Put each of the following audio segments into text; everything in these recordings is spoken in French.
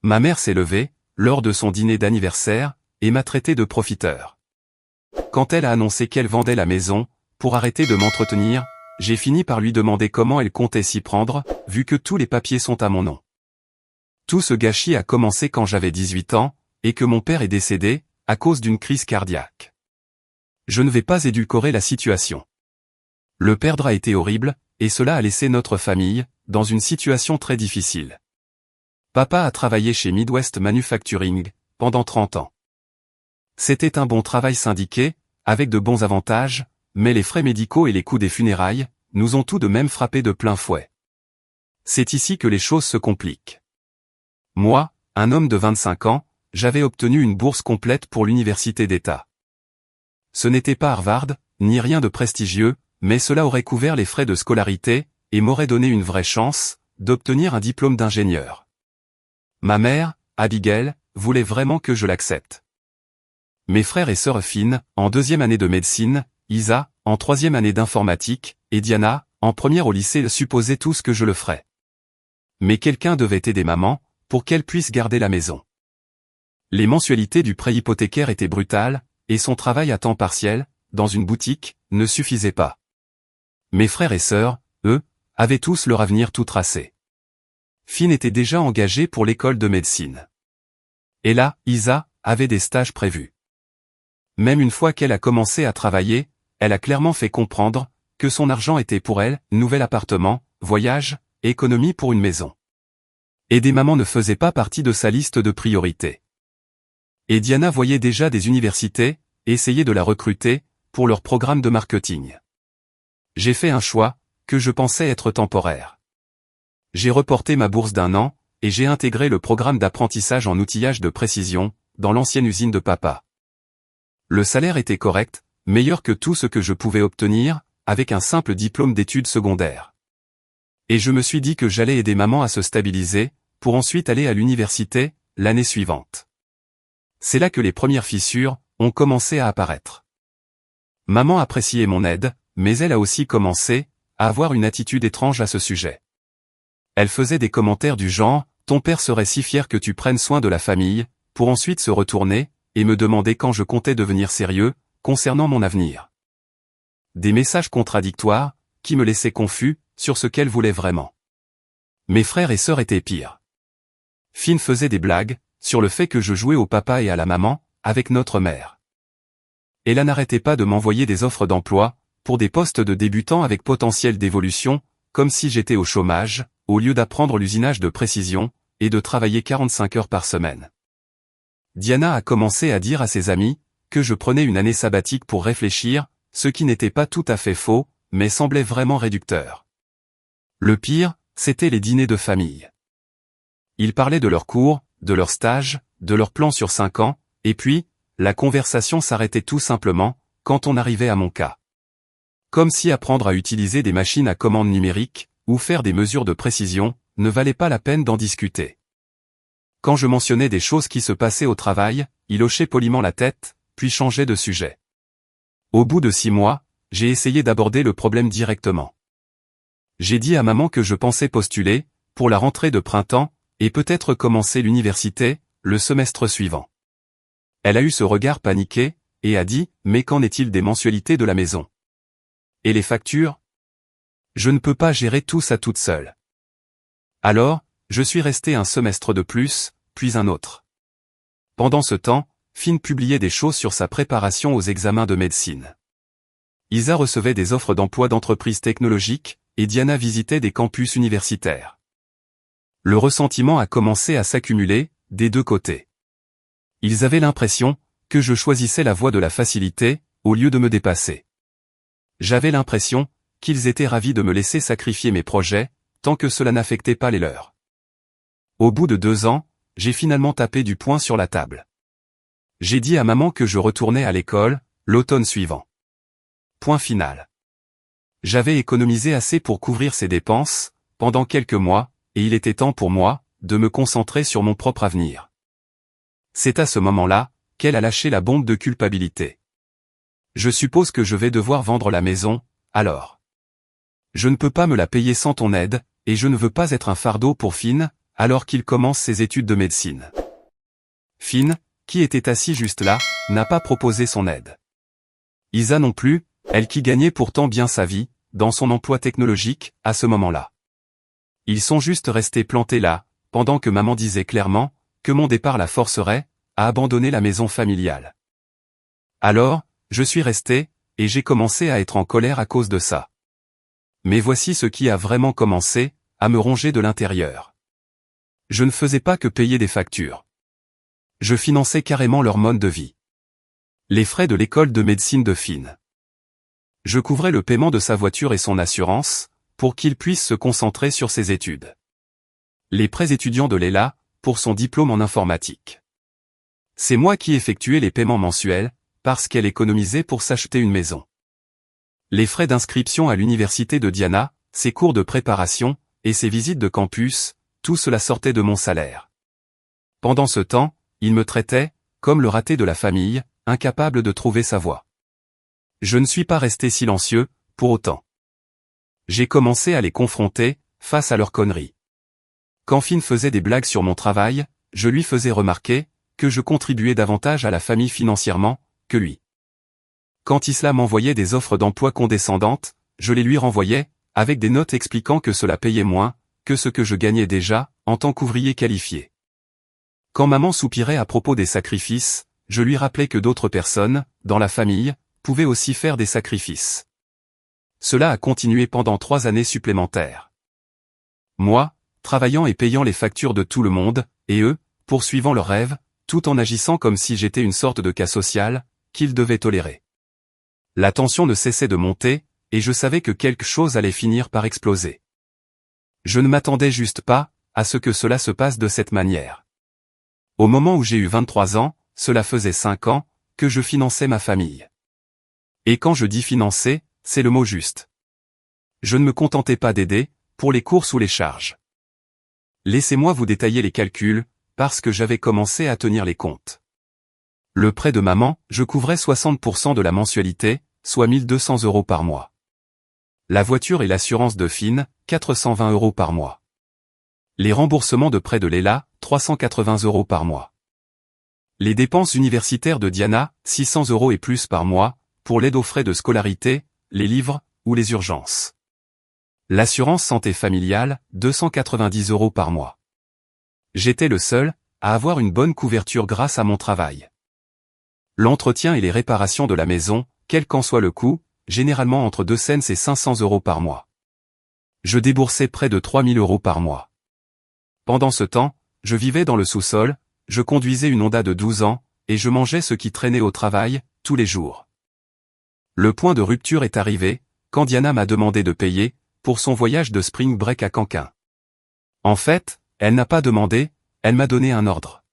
Ma mère s'est levée, lors de son dîner d'anniversaire, et m'a traité de profiteur. Quand elle a annoncé qu'elle vendait la maison, pour arrêter de m'entretenir, j'ai fini par lui demander comment elle comptait s'y prendre, vu que tous les papiers sont à mon nom. Tout ce gâchis a commencé quand j'avais 18 ans, et que mon père est décédé, à cause d'une crise cardiaque. Je ne vais pas édulcorer la situation. Le perdre a été horrible, et cela a laissé notre famille, dans une situation très difficile. Papa a travaillé chez Midwest Manufacturing, pendant 30 ans. C'était un bon travail syndiqué, avec de bons avantages, mais les frais médicaux et les coûts des funérailles, nous ont tout de même frappé de plein fouet. C'est ici que les choses se compliquent. Moi, un homme de 25 ans, j'avais obtenu une bourse complète pour l'université d'État. Ce n'était pas Harvard, ni rien de prestigieux, mais cela aurait couvert les frais de scolarité, et m'aurait donné une vraie chance, d'obtenir un diplôme d'ingénieur. Ma mère, Abigail, voulait vraiment que je l'accepte. Mes frères et sœurs Finn, en 2e année de médecine, Isa, en 3e année d'informatique, et Diana, en première au lycée supposaient tous que je le ferais. Mais quelqu'un devait aider maman, pour qu'elle puisse garder la maison. Les mensualités du prêt hypothécaire étaient brutales, et son travail à temps partiel, dans une boutique, ne suffisait pas. Mes frères et sœurs, eux, avaient tous leur avenir tout tracé. Finn était déjà engagée pour l'école de médecine. Et là, Isa, avait des stages prévus. Même une fois qu'elle a commencé à travailler, elle a clairement fait comprendre que son argent était pour elle, nouvel appartement, voyage, économie pour une maison. Aider maman ne faisait pas partie de sa liste de priorités. Et Diana voyait déjà des universités, essayer de la recruter, pour leur programme de marketing. J'ai fait un choix, que je pensais être temporaire. J'ai reporté ma bourse d'1 an, et j'ai intégré le programme d'apprentissage en outillage de précision, dans l'ancienne usine de papa. Le salaire était correct, meilleur que tout ce que je pouvais obtenir, avec un simple diplôme d'études secondaires. Et je me suis dit que j'allais aider maman à se stabiliser, pour ensuite aller à l'université, l'année suivante. C'est là que les premières fissures ont commencé à apparaître. Maman appréciait mon aide, mais elle a aussi commencé à avoir une attitude étrange à ce sujet. Elle faisait des commentaires du genre « Ton père serait si fier que tu prennes soin de la famille », pour ensuite se retourner et me demander quand je comptais devenir sérieux, concernant mon avenir. Des messages contradictoires, qui me laissaient confus, sur ce qu'elle voulait vraiment. Mes frères et sœurs étaient pires. Finn faisait des blagues, sur le fait que je jouais au papa et à la maman, avec notre mère. Elle n'arrêtait pas de m'envoyer des offres d'emploi, pour des postes de débutants avec potentiel d'évolution, comme si j'étais au chômage, au lieu d'apprendre l'usinage de précision, et de travailler 45 heures par semaine. Diana a commencé à dire à ses amis, que je prenais une année sabbatique pour réfléchir, ce qui n'était pas tout à fait faux, mais semblait vraiment réducteur. Le pire, c'était les dîners de famille. Ils parlaient de leurs cours, de leurs stages, de leurs plans sur 5 ans, et puis, la conversation s'arrêtait tout simplement, quand on arrivait à mon cas. Comme si apprendre à utiliser des machines à commande numérique, ou faire des mesures de précision, ne valait pas la peine d'en discuter. Quand je mentionnais des choses qui se passaient au travail, il hochait poliment la tête, puis changeait de sujet. Au bout de 6 mois, j'ai essayé d'aborder le problème directement. J'ai dit à maman que je pensais postuler, pour la rentrée de printemps, et peut-être commencer l'université, le semestre suivant. Elle a eu ce regard paniqué, et a dit, mais qu'en est-il des mensualités de la maison? Et les factures? Je ne peux pas gérer tout ça toute seule. Alors, je suis resté un semestre de plus, puis un autre. Pendant ce temps, Finn publiait des choses sur sa préparation aux examens de médecine. Isa recevait des offres d'emploi d'entreprises technologiques, et Diana visitait des campus universitaires. Le ressentiment a commencé à s'accumuler, des deux côtés. Ils avaient l'impression que je choisissais la voie de la facilité, au lieu de me dépasser. J'avais l'impression qu'ils étaient ravis de me laisser sacrifier mes projets, tant que cela n'affectait pas les leurs. Au bout de 2 ans, j'ai finalement tapé du poing sur la table. J'ai dit à maman que je retournais à l'école, l'automne suivant. Point final. J'avais économisé assez pour couvrir ces dépenses, pendant quelques mois, et il était temps pour moi, de me concentrer sur mon propre avenir. C'est à ce moment-là, qu'elle a lâché la bombe de culpabilité. Je suppose que je vais devoir vendre la maison, alors. Je ne peux pas me la payer sans ton aide, et je ne veux pas être un fardeau pour Finn, alors qu'il commence ses études de médecine. Finn, qui était assis juste là, n'a pas proposé son aide. Isa non plus, elle qui gagnait pourtant bien sa vie, dans son emploi technologique, à ce moment-là. Ils sont juste restés plantés là, pendant que maman disait clairement, que mon départ la forcerait, à abandonner la maison familiale. Alors, je suis resté, et j'ai commencé à être en colère à cause de ça. Mais voici ce qui a vraiment commencé, à me ronger de l'intérieur. Je ne faisais pas que payer des factures. Je finançais carrément leur mode de vie. Les frais de l'école de médecine de Finn. Je couvrais le paiement de sa voiture et son assurance, pour qu'il puisse se concentrer sur ses études. Les prêts étudiants de Léla, pour son diplôme en informatique. C'est moi qui effectuais les paiements mensuels, parce qu'elle économisait pour s'acheter une maison. Les frais d'inscription à l'université de Diana, ses cours de préparation, et ses visites de campus, tout cela sortait de mon salaire. Pendant ce temps, il me traitait, comme le raté de la famille, incapable de trouver sa voie. Je ne suis pas resté silencieux, pour autant. J'ai commencé à les confronter, face à leurs conneries. Quand Finn faisait des blagues sur mon travail, je lui faisais remarquer, que je contribuais davantage à la famille financièrement, que lui. Quand Isla m'envoyait des offres d'emploi condescendantes, je les lui renvoyais, avec des notes expliquant que cela payait moins, que ce que je gagnais déjà, en tant qu'ouvrier qualifié. Quand maman soupirait à propos des sacrifices, je lui rappelais que d'autres personnes, dans la famille, pouvaient aussi faire des sacrifices. Cela a continué pendant 3 années supplémentaires. Moi, travaillant et payant les factures de tout le monde, et eux, poursuivant leurs rêves, tout en agissant comme si j'étais une sorte de cas social, qu'ils devaient tolérer. La tension ne cessait de monter, et je savais que quelque chose allait finir par exploser. Je ne m'attendais juste pas, à ce que cela se passe de cette manière. Au moment où j'ai eu 23 ans, cela faisait 5 ans, que je finançais ma famille. Et quand je dis financer, c'est le mot juste. Je ne me contentais pas d'aider, pour les courses ou les charges. Laissez-moi vous détailler les calculs, parce que j'avais commencé à tenir les comptes. Le prêt de maman, je couvrais 60% de la mensualité, soit 1 200 € par mois. La voiture et l'assurance de Finn, 420 € par mois. Les remboursements de prêt de Léla, 380 € par mois. Les dépenses universitaires de Diana, 600 € et plus par mois, pour l'aide aux frais de scolarité, les livres, ou les urgences. L'assurance santé familiale, 290 € par mois. J'étais le seul, à avoir une bonne couverture grâce à mon travail. L'entretien et les réparations de la maison, quel qu'en soit le coût, généralement entre 200 et 500 € par mois. Je déboursais près de 3000 € par mois. Pendant ce temps, je vivais dans le sous-sol, je conduisais une Honda de 12 ans, et je mangeais ce qui traînait au travail, tous les jours. Le point de rupture est arrivé, quand Diana m'a demandé de payer, pour son voyage de spring break à Canquin. En fait, elle n'a pas demandé, elle m'a donné un ordre.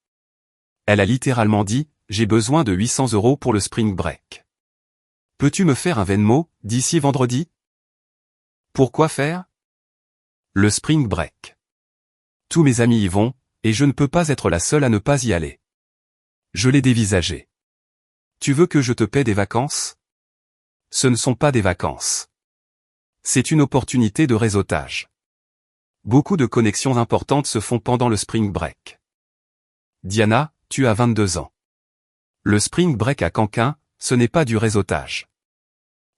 Elle a littéralement dit, j'ai besoin de 800 € pour le spring break. Peux-tu me faire un Venmo, d'ici vendredi? Pourquoi faire? Le spring break. Tous mes amis y vont, et je ne peux pas être la seule à ne pas y aller. Je l'ai dévisagé. Tu veux que je te paie des vacances? Ce ne sont pas des vacances. C'est une opportunité de réseautage. Beaucoup de connexions importantes se font pendant le spring break. Diana, tu as 22 ans. Le spring break à Canquin, ce n'est pas du réseautage.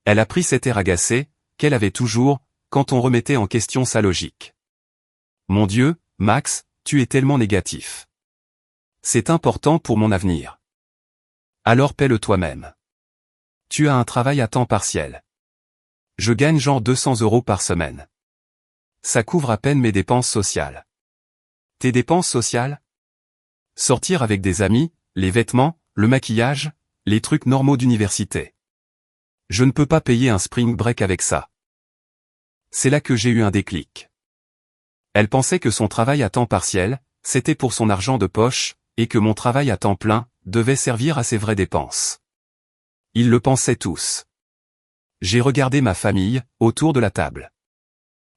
Elle a pris cet air agacé, qu'elle avait toujours, quand on remettait en question sa logique. Mon Dieu, Max, tu es tellement négatif. C'est important pour mon avenir. Alors paie-le toi-même. Tu as un travail à temps partiel. Je gagne genre 200 € par semaine. Ça couvre à peine mes dépenses sociales. Tes dépenses sociales? Sortir avec des amis, les vêtements, le maquillage, les trucs normaux d'université. Je ne peux pas payer un spring break avec ça. C'est là que j'ai eu un déclic. Elle pensait que son travail à temps partiel, c'était pour son argent de poche, et que mon travail à temps plein, devait servir à ses vraies dépenses. Ils le pensaient tous. J'ai regardé ma famille, autour de la table.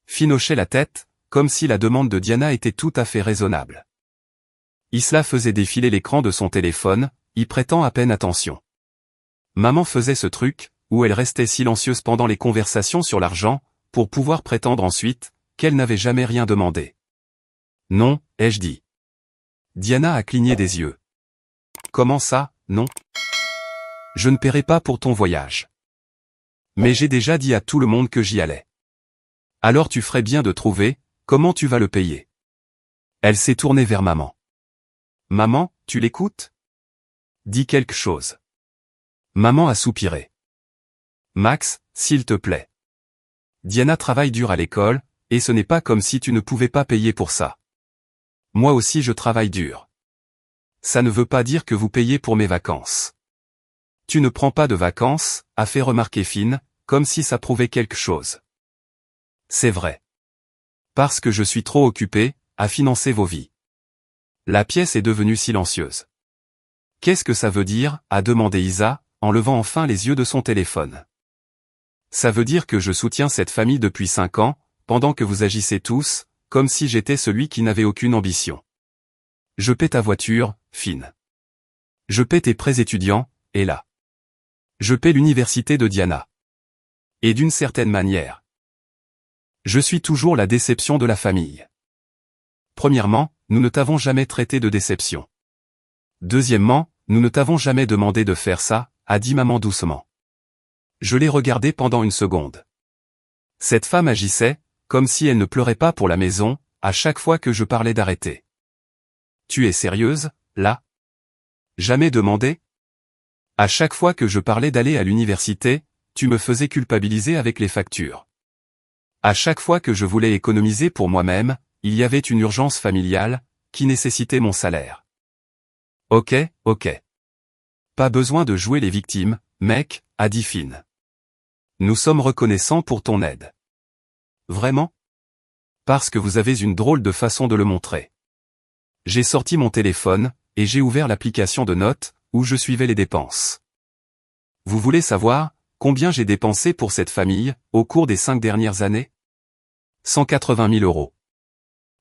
Finn hochait la tête, comme si la demande de Diana était tout à fait raisonnable. Isla faisait défiler l'écran de son téléphone, y prêtant à peine attention. Maman faisait ce truc, où elle restait silencieuse pendant les conversations sur l'argent, pour pouvoir prétendre ensuite, qu'elle n'avait jamais rien demandé. Non, ai-je dit. Diana a cligné des yeux. Comment ça, non? Je ne paierai pas pour ton voyage. Mais j'ai déjà dit à tout le monde que j'y allais. Alors tu ferais bien de trouver, comment tu vas le payer. Elle s'est tournée vers maman. Maman, tu l'écoutes? Dis quelque chose. Maman a soupiré. Max, s'il te plaît. Diana travaille dur à l'école, et ce n'est pas comme si tu ne pouvais pas payer pour ça. Moi aussi je travaille dur. Ça ne veut pas dire que vous payez pour mes vacances. Tu ne prends pas de vacances, a fait remarquer Finn, comme si ça prouvait quelque chose. C'est vrai. Parce que je suis trop occupé à financer vos vies. La pièce est devenue silencieuse. Qu'est-ce que ça veut dire, a demandé Isa, en levant enfin les yeux de son téléphone. Ça veut dire que je soutiens cette famille depuis 5 ans, pendant que vous agissez tous, comme si j'étais celui qui n'avait aucune ambition. Je paie ta voiture, Finn. Je paie tes prêts étudiants, et là. Je paie l'université de Diana. Et d'une certaine manière. Je suis toujours la déception de la famille. Premièrement, nous ne t'avons jamais traité de déception. Deuxièmement, nous ne t'avons jamais demandé de faire ça, a dit maman doucement. Je l'ai regardée pendant une seconde. Cette femme agissait, comme si elle ne pleurait pas pour la maison, à chaque fois que je parlais d'arrêter. Tu es sérieuse, là? Jamais demandé? À chaque fois que je parlais d'aller à l'université, tu me faisais culpabiliser avec les factures. À chaque fois que je voulais économiser pour moi-même, il y avait une urgence familiale, qui nécessitait mon salaire. Ok. Pas besoin de jouer les victimes, mec, a dit Finn. Nous sommes reconnaissants pour ton aide. Vraiment? Parce que vous avez une drôle de façon de le montrer. J'ai sorti mon téléphone, et j'ai ouvert l'application de notes, où je suivais les dépenses. Vous voulez savoir combien j'ai dépensé pour cette famille, au cours des 5 dernières années? 180 000 euros.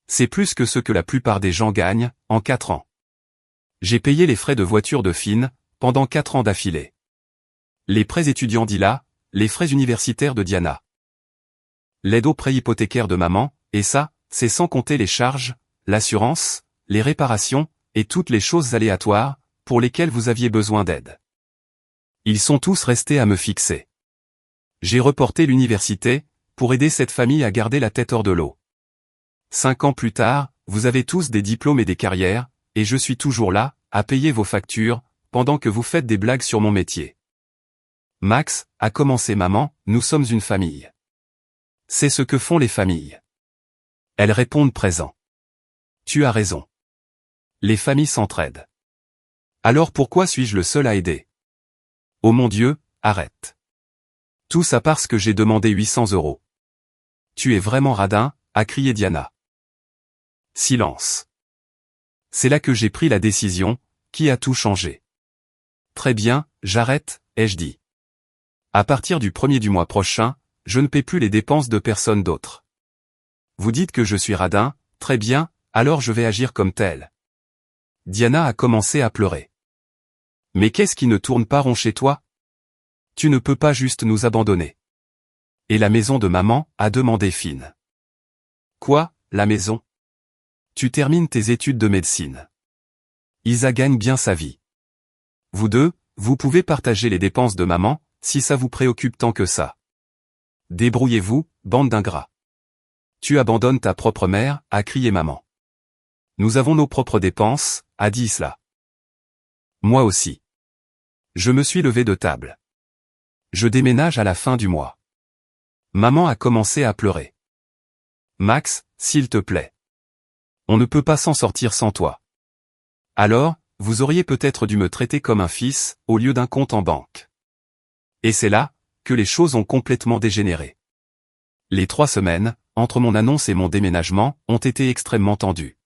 C'est plus que ce que la plupart des gens gagnent, en 4 ans. J'ai payé les frais de voiture de Finn, pendant 4 ans d'affilée. Les prêts étudiants d'Ila, les frais universitaires de Diana. L'aide au prêt hypothécaire de maman, et ça, c'est sans compter les charges, l'assurance, les réparations, et toutes les choses aléatoires, pour lesquelles vous aviez besoin d'aide. Ils sont tous restés à me fixer. J'ai reporté l'université, pour aider cette famille à garder la tête hors de l'eau. 5 ans plus tard, vous avez tous des diplômes et des carrières, et je suis toujours là, à payer vos factures, pendant que vous faites des blagues sur mon métier. Max, a commencé maman, nous sommes une famille. C'est ce que font les familles. Elles répondent présent. Tu as raison. Les familles s'entraident. Alors pourquoi suis-je le seul à aider? Oh mon Dieu, arrête. Tout ça parce que j'ai demandé 800 euros. Tu es vraiment radin, a crié Diana. Silence. C'est là que j'ai pris la décision, qui a tout changé. Très bien, j'arrête, ai-je dit. À partir du 1er du mois prochain, je ne paie plus les dépenses de personne d'autre. Vous dites que je suis radin, très bien, alors je vais agir comme tel. Diana a commencé à pleurer. Mais qu'est-ce qui ne tourne pas rond chez toi? Tu ne peux pas juste nous abandonner. Et la maison de maman, a demandé Finn. Quoi, la maison? Tu termines tes études de médecine. Isa gagne bien sa vie. Vous deux, vous pouvez partager les dépenses de maman, si ça vous préoccupe tant que ça. Débrouillez-vous, bande d'ingrats. Tu abandonnes ta propre mère, a crié maman. Nous avons nos propres dépenses, a dit Isla. Moi aussi. Je me suis levé de table. Je déménage à la fin du mois. Maman a commencé à pleurer. Max, s'il te plaît. On ne peut pas s'en sortir sans toi. Alors, vous auriez peut-être dû me traiter comme un fils, au lieu d'un compte en banque. Et c'est là, que les choses ont complètement dégénéré. Les 3 semaines, entre mon annonce et mon déménagement, ont été extrêmement tendues.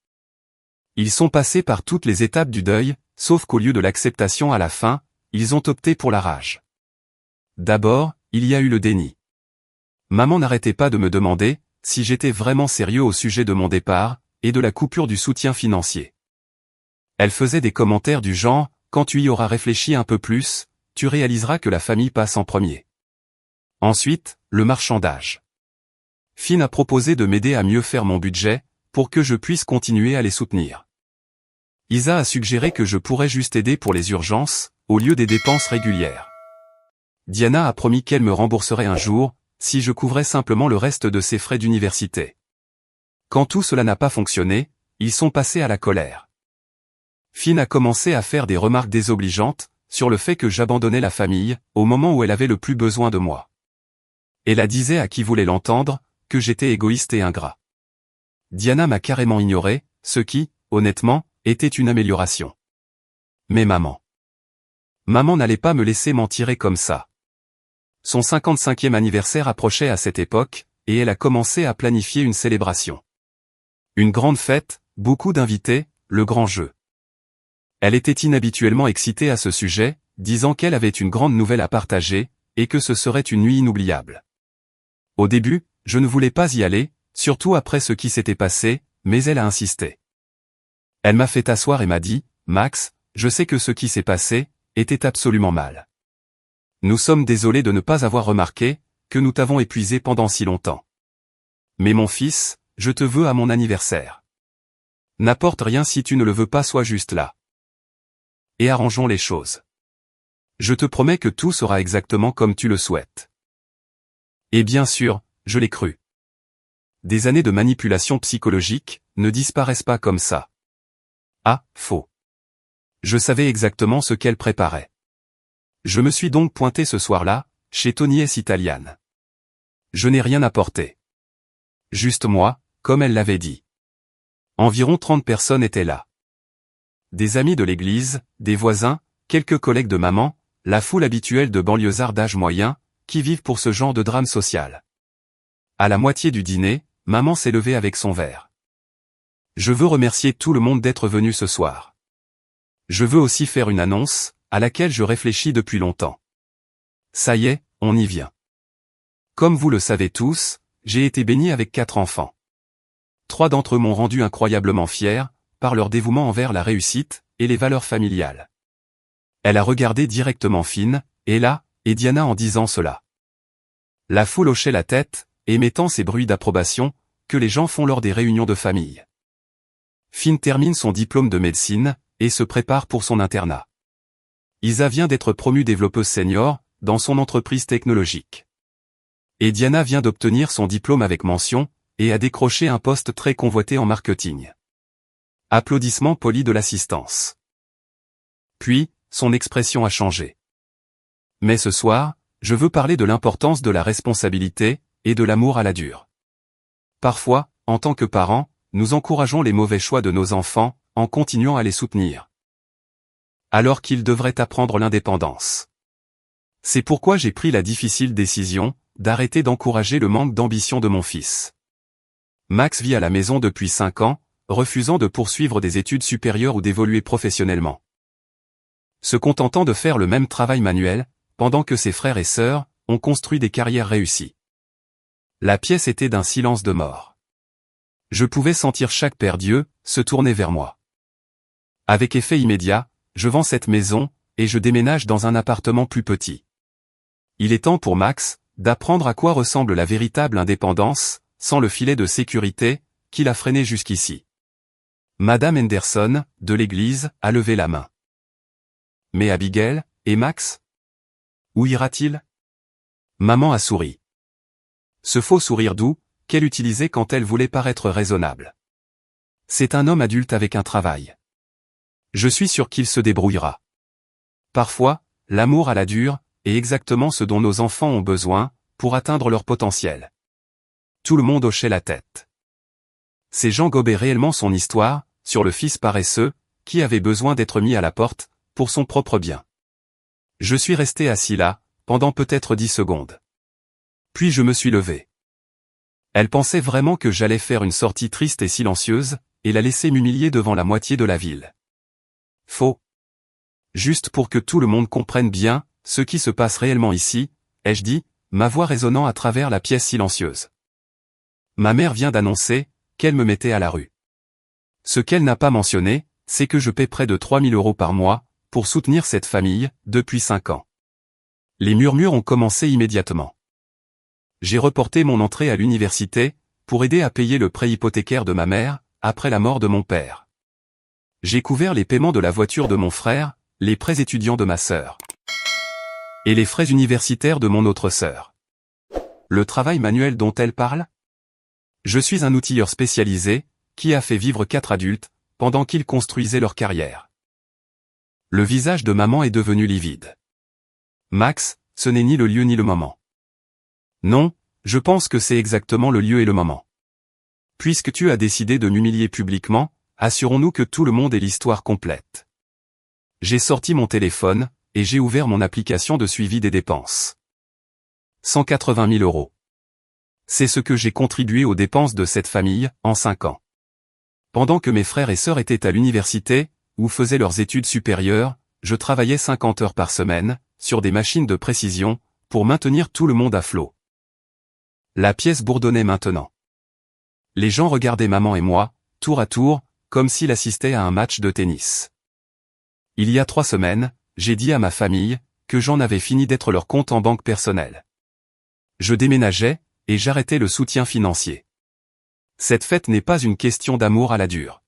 Ils sont passés par toutes les étapes du deuil, sauf qu'au lieu de l'acceptation à la fin, ils ont opté pour la rage. D'abord, il y a eu le déni. Maman n'arrêtait pas de me demander si j'étais vraiment sérieux au sujet de mon départ, et de la coupure du soutien financier. Elle faisait des commentaires du genre, quand tu y auras réfléchi un peu plus, tu réaliseras que la famille passe en premier. Ensuite, le marchandage. Finn a proposé de m'aider à mieux faire mon budget, pour que je puisse continuer à les soutenir. Isa a suggéré que je pourrais juste aider pour les urgences, au lieu des dépenses régulières. Diana a promis qu'elle me rembourserait un jour, si je couvrais simplement le reste de ses frais d'université. Quand tout cela n'a pas fonctionné, ils sont passés à la colère. Finn a commencé à faire des remarques désobligeantes, sur le fait que j'abandonnais la famille, au moment où elle avait le plus besoin de moi. Elle a disait à qui voulait l'entendre, que j'étais égoïste et ingrat. Diana m'a carrément ignoré, ce qui, honnêtement, était une amélioration. Mais maman n'allait pas me laisser m'en tirer comme ça. Son 55e anniversaire approchait à cette époque, et elle a commencé à planifier une célébration. Une grande fête, beaucoup d'invités, le grand jeu. Elle était inhabituellement excitée à ce sujet, disant qu'elle avait une grande nouvelle à partager, et que ce serait une nuit inoubliable. Au début, je ne voulais pas y aller, surtout après ce qui s'était passé, mais elle a insisté. Elle m'a fait asseoir et m'a dit, « Max, je sais que ce qui s'est passé, était absolument mal. Nous sommes désolés de ne pas avoir remarqué, que nous t'avons épuisé pendant si longtemps. Mais mon fils, je te veux à mon anniversaire. N'apporte rien si tu ne le veux pas, sois juste là. Et arrangeons les choses. Je te promets que tout sera exactement comme tu le souhaites. » Et bien sûr, je l'ai cru. Des années de manipulation psychologique ne disparaissent pas comme ça. Ah, faux. Je savais exactement ce qu'elle préparait. Je me suis donc pointé ce soir-là, chez Tony S. Italian. Je n'ai rien apporté. Juste moi, comme elle l'avait dit. Environ 30 personnes étaient là. Des amis de l'église, des voisins, quelques collègues de maman, la foule habituelle de banlieusards d'âge moyen, qui vivent pour ce genre de drame social. À la moitié du dîner, maman s'est levée avec son verre. Je veux remercier tout le monde d'être venu ce soir. Je veux aussi faire une annonce, à laquelle je réfléchis depuis longtemps. Ça y est, on y vient. Comme vous le savez tous, j'ai été béni avec 4 enfants. 3 d'entre eux m'ont rendu incroyablement fier, par leur dévouement envers la réussite, et les valeurs familiales. Elle a regardé directement Finn, Ella, et Diana en disant cela. La foule hochait la tête, émettant ces bruits d'approbation, que les gens font lors des réunions de famille. Finn termine son diplôme de médecine, et se prépare pour son internat. Isa vient d'être promue développeuse senior, dans son entreprise technologique. Et Diana vient d'obtenir son diplôme avec mention, et a décroché un poste très convoité en marketing. Applaudissements polis de l'assistance. Puis, son expression a changé. Mais ce soir, je veux parler de l'importance de la responsabilité, et de l'amour à la dure. Parfois, en tant que parents, nous encourageons les mauvais choix de nos enfants, en continuant à les soutenir. Alors qu'ils devraient apprendre l'indépendance. C'est pourquoi j'ai pris la difficile décision, d'arrêter d'encourager le manque d'ambition de mon fils. Max vit à la maison depuis 5 ans, refusant de poursuivre des études supérieures ou d'évoluer professionnellement. Se contentant de faire le même travail manuel, pendant que ses frères et sœurs, ont construit des carrières réussies. La pièce était d'un silence de mort. Je pouvais sentir chaque père Dieu, se tourner vers moi. Avec effet immédiat, je vends cette maison, et je déménage dans un appartement plus petit. Il est temps pour Max, d'apprendre à quoi ressemble la véritable indépendance, sans le filet de sécurité, qui l'a freiné jusqu'ici. Madame Henderson, de l'église, a levé la main. Mais Abigail, et Max? Où ira-t-il? Maman a souri. Ce faux sourire doux, qu'elle utilisait quand elle voulait paraître raisonnable. C'est un homme adulte avec un travail. Je suis sûr qu'il se débrouillera. Parfois, l'amour à la dure, est exactement ce dont nos enfants ont besoin, pour atteindre leur potentiel. Tout le monde hochait la tête. Ces gens gobaient réellement son histoire, sur le fils paresseux, qui avait besoin d'être mis à la porte, pour son propre bien. Je suis resté assis là, pendant peut-être 10 secondes. Puis je me suis levé. Elle pensait vraiment que j'allais faire une sortie triste et silencieuse, et la laisser m'humilier devant la moitié de la ville. Faux. Juste pour que tout le monde comprenne bien, ce qui se passe réellement ici, ai-je dit, ma voix résonnant à travers la pièce silencieuse. Ma mère vient d'annoncer, qu'elle me mettait à la rue. Ce qu'elle n'a pas mentionné, c'est que je paie près de 3 000 € par mois, pour soutenir cette famille, depuis 5 ans. Les murmures ont commencé immédiatement. J'ai reporté mon entrée à l'université, pour aider à payer le prêt hypothécaire de ma mère, après la mort de mon père. J'ai couvert les paiements de la voiture de mon frère, les prêts étudiants de ma sœur. Et les frais universitaires de mon autre sœur. Le travail manuel dont elle parle? Je suis un outilleur spécialisé, qui a fait vivre 4 adultes, pendant qu'ils construisaient leur carrière. Le visage de maman est devenu livide. Max, ce n'est ni le lieu ni le moment. Non, je pense que c'est exactement le lieu et le moment. Puisque tu as décidé de m'humilier publiquement, assurons-nous que tout le monde ait l'histoire complète. J'ai sorti mon téléphone, et j'ai ouvert mon application de suivi des dépenses. 180 000 €. C'est ce que j'ai contribué aux dépenses de cette famille, en 5 ans. Pendant que mes frères et sœurs étaient à l'université, ou faisaient leurs études supérieures, je travaillais 50 heures par semaine, sur des machines de précision, pour maintenir tout le monde à flot. La pièce bourdonnait maintenant. Les gens regardaient maman et moi, tour à tour, comme s'ils assistaient à un match de tennis. Il y a 3 semaines, j'ai dit à ma famille, que j'en avais fini d'être leur compte en banque personnel. Je déménageais, et j'arrêtais le soutien financier. Cette fête n'est pas une question d'amour à la dure.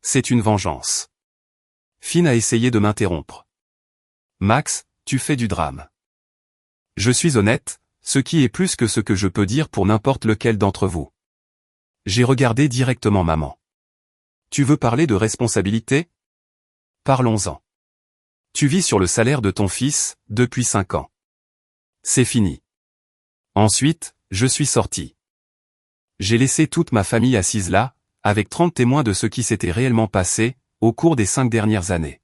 C'est une vengeance. Finn a essayé de m'interrompre. Max, tu fais du drame. Je suis honnête, ce qui est plus que ce que je peux dire pour n'importe lequel d'entre vous. J'ai regardé directement maman. Tu veux parler de responsabilité? Parlons-en. Tu vis sur le salaire de ton fils, depuis 5 ans. C'est fini. Ensuite, je suis sorti. J'ai laissé toute ma famille assise là, avec 30 témoins de ce qui s'était réellement passé, au cours des 5 dernières années.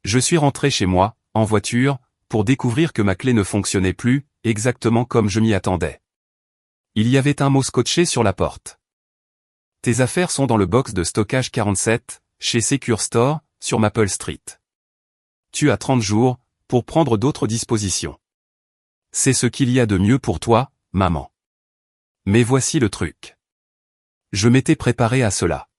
Je suis rentré chez moi, en voiture, pour découvrir que ma clé ne fonctionnait plus, exactement comme je m'y attendais. Il y avait un mot scotché sur la porte. Tes affaires sont dans le box de stockage 47, chez Secure Store, sur Maple Street. Tu as 30 jours, pour prendre d'autres dispositions. C'est ce qu'il y a de mieux pour toi, maman. Mais voici le truc. Je m'étais préparé à cela.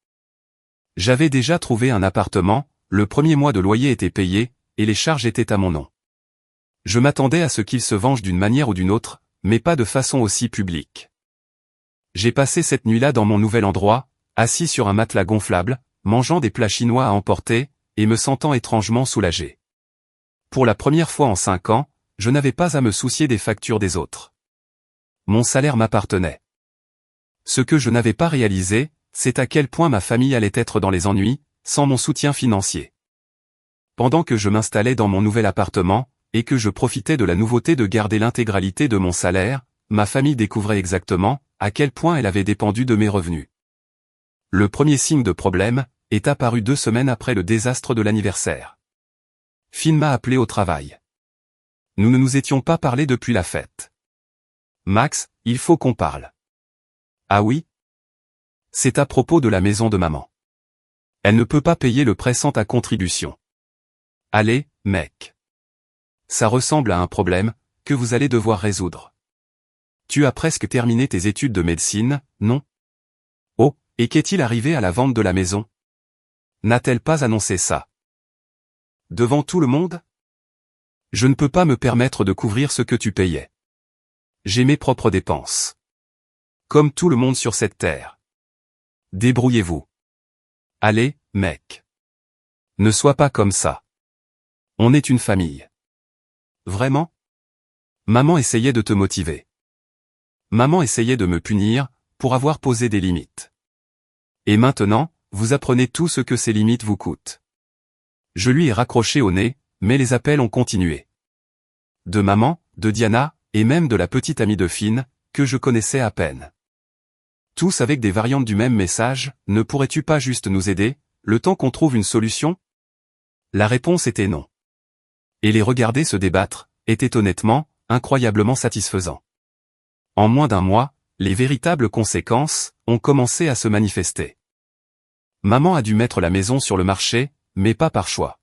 J'avais déjà trouvé un appartement, le premier mois de loyer était payé, et les charges étaient à mon nom. Je m'attendais à ce qu'il se venge d'une manière ou d'une autre, mais pas de façon aussi publique. J'ai passé cette nuit-là dans mon nouvel endroit, assis sur un matelas gonflable, mangeant des plats chinois à emporter, et me sentant étrangement soulagé. Pour la première fois en 5 ans, je n'avais pas à me soucier des factures des autres. Mon salaire m'appartenait. Ce que je n'avais pas réalisé, c'est à quel point ma famille allait être dans les ennuis, sans mon soutien financier. Pendant que je m'installais dans mon nouvel appartement, et que je profitais de la nouveauté de garder l'intégralité de mon salaire, ma famille découvrait exactement à quel point elle avait dépendu de mes revenus. Le premier signe de problème est apparu 2 semaines après le désastre de l'anniversaire. Finn m'a appelé au travail. Nous ne nous étions pas parlé depuis la fête. Max, il faut qu'on parle. Ah oui? C'est à propos de la maison de maman. Elle ne peut pas payer le prêt sans ta contribution. Allez, mec. Ça ressemble à un problème que vous allez devoir résoudre. Tu as presque terminé tes études de médecine, non? Oh, et qu'est-il arrivé à la vente de la maison? N'a-t-elle pas annoncé ça? Devant tout le monde? Je ne peux pas me permettre de couvrir ce que tu payais. J'ai mes propres dépenses. Comme tout le monde sur cette terre. Débrouillez-vous. Allez, mec. Ne sois pas comme ça. On est une famille. Vraiment? Maman essayait de te motiver. Maman essayait de me punir, pour avoir posé des limites. Et maintenant, vous apprenez tout ce que ces limites vous coûtent. Je lui ai raccroché au nez, mais les appels ont continué. De maman, de Diana, et même de la petite amie de Finn, que je connaissais à peine. Tous avec des variantes du même message, ne pourrais-tu pas juste nous aider, le temps qu'on trouve une solution? La réponse était non. Et les regarder se débattre, était honnêtement, incroyablement satisfaisant. En moins d'1 mois, les véritables conséquences ont commencé à se manifester. Maman a dû mettre la maison sur le marché, mais pas par choix.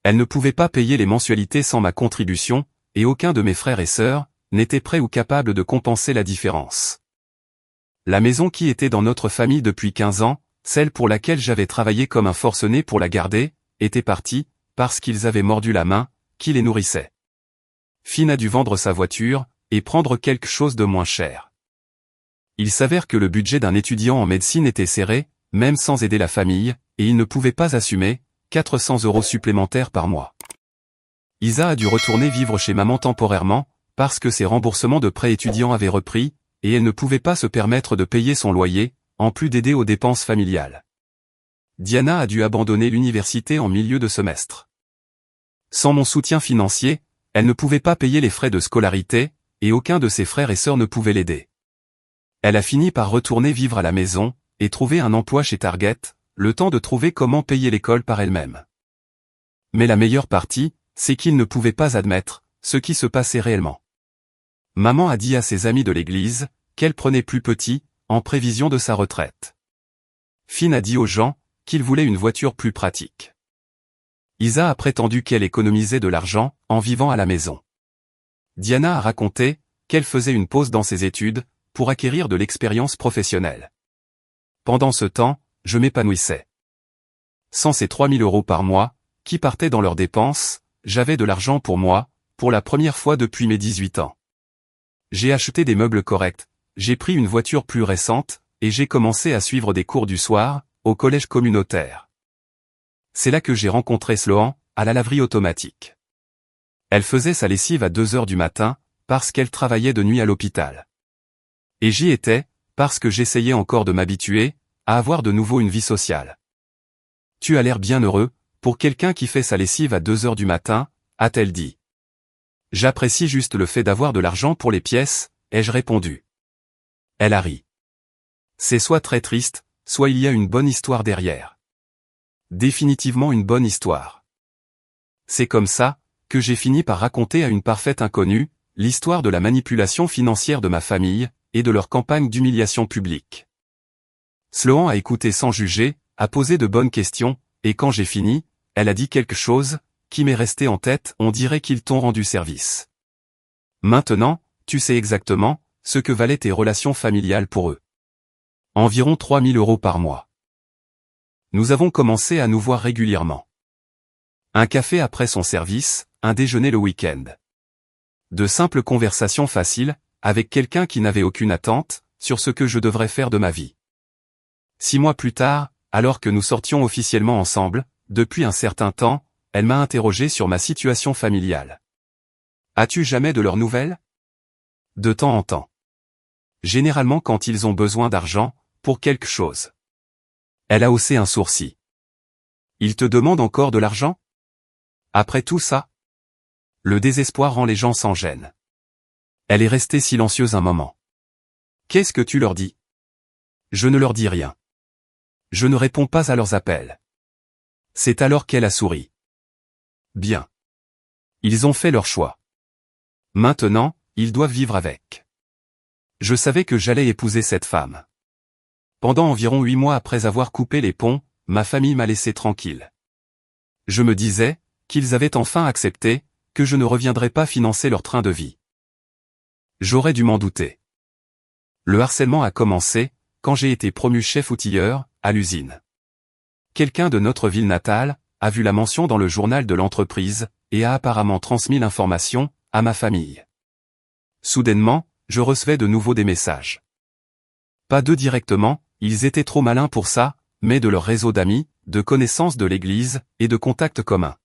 Elle ne pouvait pas payer les mensualités sans ma contribution, et aucun de mes frères et sœurs n'était prêt ou capable de compenser la différence. La maison qui était dans notre famille depuis 15 ans, celle pour laquelle j'avais travaillé comme un forcené pour la garder, était partie, parce qu'ils avaient mordu la main qui les nourrissait. Finn a dû vendre sa voiture, et prendre quelque chose de moins cher. Il s'avère que le budget d'un étudiant en médecine était serré, même sans aider la famille, et il ne pouvait pas assumer 400 € supplémentaires par mois. Isa a dû retourner vivre chez maman temporairement, parce que ses remboursements de prêts étudiants avaient repris, et elle ne pouvait pas se permettre de payer son loyer, en plus d'aider aux dépenses familiales. Diana a dû abandonner l'université en milieu de semestre. Sans mon soutien financier, elle ne pouvait pas payer les frais de scolarité, et aucun de ses frères et sœurs ne pouvait l'aider. Elle a fini par retourner vivre à la maison, et trouver un emploi chez Target, le temps de trouver comment payer l'école par elle-même. Mais la meilleure partie, c'est qu'il ne pouvait pas admettre ce qui se passait réellement. Maman a dit à ses amis de l'église qu'elle prenait plus petit, en prévision de sa retraite. Finn a dit aux gens qu'il voulait une voiture plus pratique. Isa a prétendu qu'elle économisait de l'argent en vivant à la maison. Diana a raconté qu'elle faisait une pause dans ses études pour acquérir de l'expérience professionnelle. Pendant ce temps, je m'épanouissais. Sans ces 3000 € par mois, qui partaient dans leurs dépenses, j'avais de l'argent pour moi, pour la première fois depuis mes 18 ans. J'ai acheté des meubles corrects, j'ai pris une voiture plus récente, et j'ai commencé à suivre des cours du soir, au collège communautaire. C'est là que j'ai rencontré Sloan, à la laverie automatique. Elle faisait sa lessive à 2 h du matin, parce qu'elle travaillait de nuit à l'hôpital. Et j'y étais, parce que j'essayais encore de m'habituer à avoir de nouveau une vie sociale. Tu as l'air bien heureux, pour quelqu'un qui fait sa lessive à 2 h du matin, a-t-elle dit. J'apprécie juste le fait d'avoir de l'argent pour les pièces, ai-je répondu. Elle a ri. C'est soit très triste, soit il y a une bonne histoire derrière. Définitivement une bonne histoire. C'est comme ça que j'ai fini par raconter à une parfaite inconnue l'histoire de la manipulation financière de ma famille et de leur campagne d'humiliation publique. Sloan a écouté sans juger, a posé de bonnes questions, et quand j'ai fini, elle a dit quelque chose qui m'est resté en tête. On dirait qu'ils t'ont rendu service. Maintenant, tu sais exactement ce que valaient tes relations familiales pour eux. Environ 3000 € par mois. Nous avons commencé à nous voir régulièrement. Un café après son service, un déjeuner le week-end. De simples conversations faciles, avec quelqu'un qui n'avait aucune attente sur ce que je devrais faire de ma vie. 6 mois plus tard, alors que nous sortions officiellement ensemble, depuis un certain temps, elle m'a interrogé sur ma situation familiale. As-tu jamais de leurs nouvelles? De temps en temps. Généralement quand ils ont besoin d'argent, pour quelque chose. Elle a haussé un sourcil. Ils te demandent encore de l'argent? Après tout ça? Le désespoir rend les gens sans gêne. Elle est restée silencieuse un moment. Qu'est-ce que tu leur dis? Je ne leur dis rien. Je ne réponds pas à leurs appels. C'est alors qu'elle a souri. Bien. Ils ont fait leur choix. Maintenant, ils doivent vivre avec. Je savais que j'allais épouser cette femme. Pendant environ 8 mois après avoir coupé les ponts, ma famille m'a laissé tranquille. Je me disais qu'ils avaient enfin accepté que je ne reviendrais pas financer leur train de vie. J'aurais dû m'en douter. Le harcèlement a commencé quand j'ai été promu chef outilleur à l'usine. Quelqu'un de notre ville natale a vu la mention dans le journal de l'entreprise et a apparemment transmis l'information à ma famille. Soudainement, je recevais de nouveau des messages. Pas d'eux directement, ils étaient trop malins pour ça, mais de leur réseau d'amis, de connaissances de l'église et de contacts communs.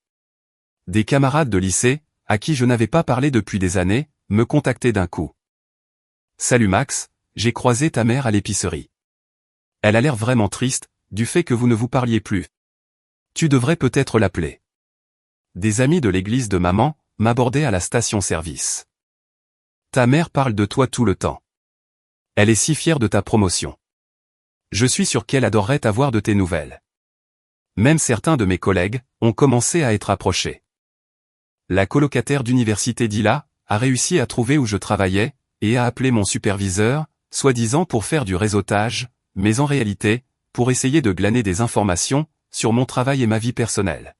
Des camarades de lycée, à qui je n'avais pas parlé depuis des années, me contactaient d'un coup. Salut Max, j'ai croisé ta mère à l'épicerie. Elle a l'air vraiment triste, du fait que vous ne vous parliez plus. Tu devrais peut-être l'appeler. Des amis de l'église de maman m'abordaient à la station-service. Ta mère parle de toi tout le temps. Elle est si fière de ta promotion. Je suis sûr qu'elle adorerait avoir de tes nouvelles. Même certains de mes collègues ont commencé à être approchés. La colocataire d'université d'Ila a réussi à trouver où je travaillais, et a appelé mon superviseur, soi-disant pour faire du réseautage, mais en réalité, pour essayer de glaner des informations sur mon travail et ma vie personnelle.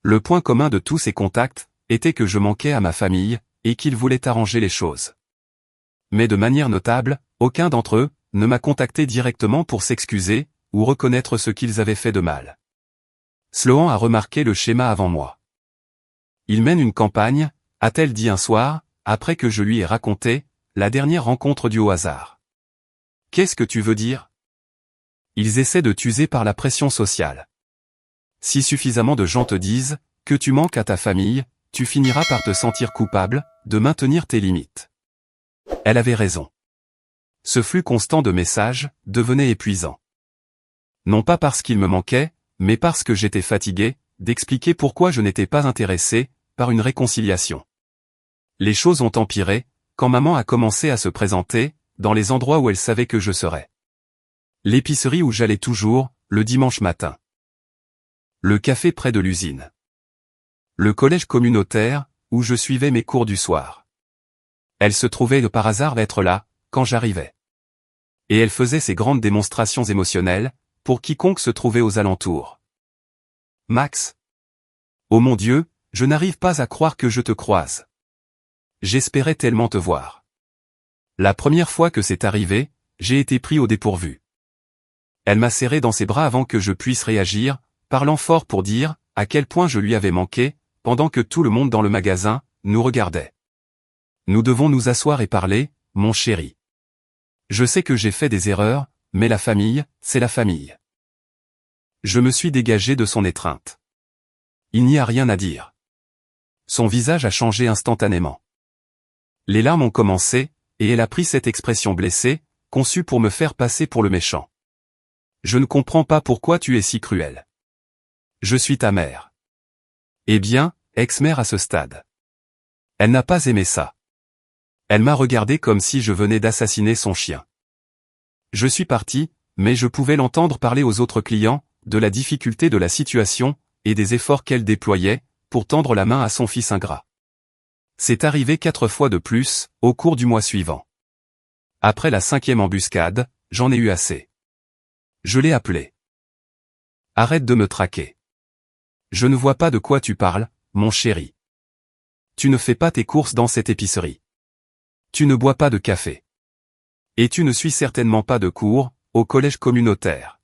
Le point commun de tous ces contacts était que je manquais à ma famille, et qu'ils voulaient arranger les choses. Mais de manière notable, aucun d'entre eux ne m'a contacté directement pour s'excuser, ou reconnaître ce qu'ils avaient fait de mal. Sloan a remarqué le schéma avant moi. Il mène une campagne, a-t-elle dit un soir, après que je lui ai raconté la dernière rencontre due au hasard. Qu'est-ce que tu veux dire? Ils essaient de t'user par la pression sociale. Si suffisamment de gens te disent que tu manques à ta famille, tu finiras par te sentir coupable de maintenir tes limites. Elle avait raison. Ce flux constant de messages devenait épuisant. Non pas parce qu'il me manquait, mais parce que j'étais fatigué d'expliquer pourquoi je n'étais pas intéressé par une réconciliation. Les choses ont empiré quand maman a commencé à se présenter dans les endroits où elle savait que je serais. L'épicerie où j'allais toujours, le dimanche matin. Le café près de l'usine. Le collège communautaire, où je suivais mes cours du soir. Elle se trouvait par hasard être là, quand j'arrivais. Et elle faisait ses grandes démonstrations émotionnelles, pour quiconque se trouvait aux alentours. Max. Oh mon Dieu, je n'arrive pas à croire que je te croise. J'espérais tellement te voir. La première fois que c'est arrivé, j'ai été pris au dépourvu. Elle m'a serré dans ses bras avant que je puisse réagir, parlant fort pour dire à quel point je lui avais manqué, pendant que tout le monde dans le magasin nous regardait. Nous devons nous asseoir et parler, mon chéri. Je sais que j'ai fait des erreurs, mais la famille, c'est la famille. Je me suis dégagé de son étreinte. Il n'y a rien à dire. Son visage a changé instantanément. Les larmes ont commencé, et elle a pris cette expression blessée, conçue pour me faire passer pour le méchant. Je ne comprends pas pourquoi tu es si cruel. Je suis ta mère. Eh bien, ex-mère à ce stade. Elle n'a pas aimé ça. Elle m'a regardé comme si je venais d'assassiner son chien. Je suis parti, mais je pouvais l'entendre parler aux autres clients, de la difficulté de la situation, et des efforts qu'elle déployait, pour tendre la main à son fils ingrat. C'est arrivé 4 fois de plus, au cours du mois suivant. Après la 5e embuscade, j'en ai eu assez. Je l'ai appelé. Arrête de me traquer. Je ne vois pas de quoi tu parles, mon chéri. Tu ne fais pas tes courses dans cette épicerie. Tu ne bois pas de café. Et tu ne suis certainement pas de cours, au collège communautaire.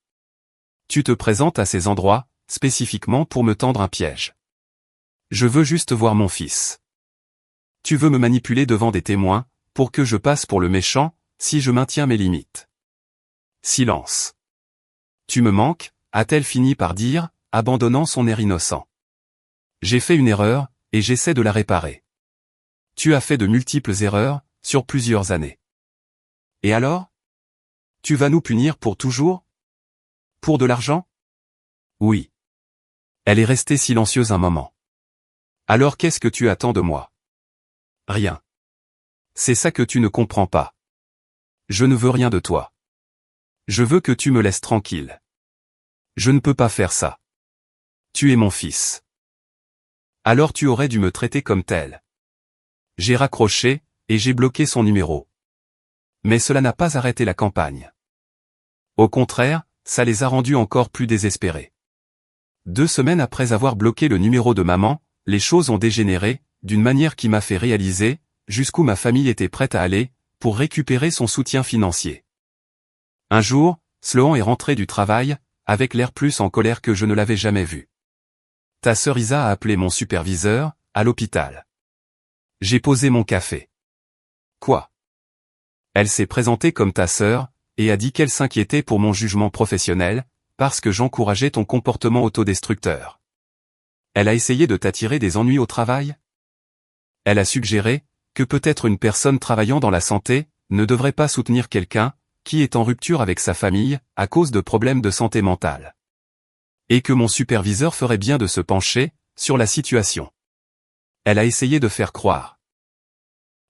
Tu te présentes à ces endroits, spécifiquement pour me tendre un piège. Je veux juste voir mon fils. Tu veux me manipuler devant des témoins, pour que je passe pour le méchant, si je maintiens mes limites. Silence. Tu me manques, a-t-elle fini par dire, abandonnant son air innocent. J'ai fait une erreur, et j'essaie de la réparer. Tu as fait de multiples erreurs, sur plusieurs années. Et alors? Tu vas nous punir pour toujours? Pour de l'argent? Oui. Elle est restée silencieuse un moment. Alors qu'est-ce que tu attends de moi? Rien. C'est ça que tu ne comprends pas. Je ne veux rien de toi. Je veux que tu me laisses tranquille. Je ne peux pas faire ça. Tu es mon fils. Alors tu aurais dû me traiter comme tel. J'ai raccroché, et j'ai bloqué son numéro. Mais cela n'a pas arrêté la campagne. Au contraire, ça les a rendus encore plus désespérés. 2 semaines après avoir bloqué le numéro de maman, les choses ont dégénéré, d'une manière qui m'a fait réaliser, jusqu'où ma famille était prête à aller, pour récupérer son soutien financier. Un jour, Sloan est rentré du travail, avec l'air plus en colère que je ne l'avais jamais vu. Ta sœur Isa a appelé mon superviseur, à l'hôpital. J'ai posé mon café. Quoi? Elle s'est présentée comme ta sœur, et a dit qu'elle s'inquiétait pour mon jugement professionnel, parce que j'encourageais ton comportement autodestructeur. Elle a essayé de t'attirer des ennuis au travail? Elle a suggéré que peut-être une personne travaillant dans la santé ne devrait pas soutenir quelqu'un qui est en rupture avec sa famille à cause de problèmes de santé mentale. Et que mon superviseur ferait bien de se pencher sur la situation. Elle a essayé de faire croire